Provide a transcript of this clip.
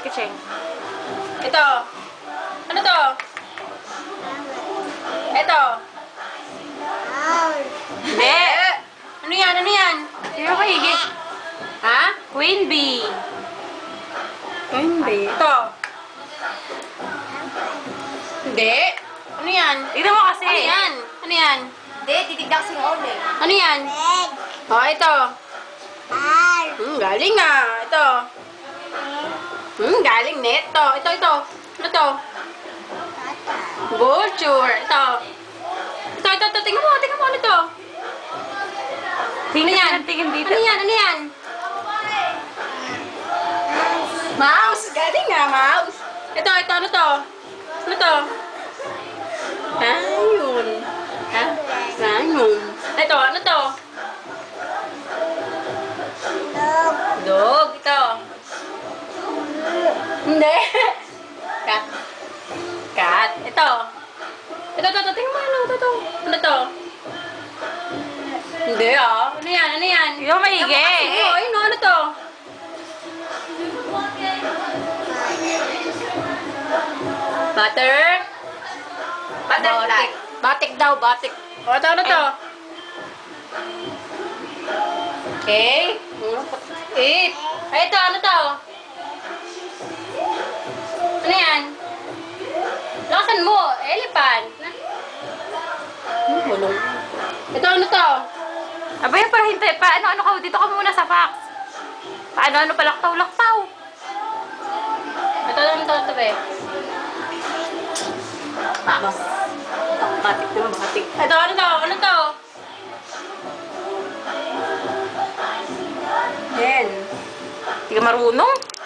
Kicheng. Ito. Ano to? Ito. Hindi. Ano yan? Ano yan? Sino ba higit? Ha? Queen bee. Hindi. Ito. Hindi. Ano yan? Tignan mo kasi. Ano yan? Ano yan? Hindi, titignan kasi ng ulo eh. Ano yan? Oh, ito. Galing ah. Ito. Galing neto. Ito, ito. Ano to? Vulture. Ito. Ito, ito, ito. Tingnan mo. Tingnan mo. Ano to? Tingnan yan? yan. Tingin dito. Ano yan? Ano yan? Mouse. Galing nga, mouse. Ito, ito. Ano to? Ano to? Ayun. Ha? Ayun. Ito, ano to? Dog. Ito. Hindi. Cat. Cat. Ito. Ito, ito, ito. Tingnan mo. Ano to? Ano to? Hindi ah. Ano yan? Ano yan? Tignan mo maigi. Ayun, ano to? Butter? Butterfly. Batik daw, batik. O, ito, ano to? Okay. Eat. Ay, ito, ano to? Ano yan? Lakasan mo. Elephant. Bulong. Ito, ano to? Abay, para hintay. Paano ka? Dito ka muna sa fax. Paano palaktaw-laktaw. Ito, ano to? Ito, be. Mas. Batik naman, batik. Ito, ano to? Ano to? Yan. Hindi ka marunong.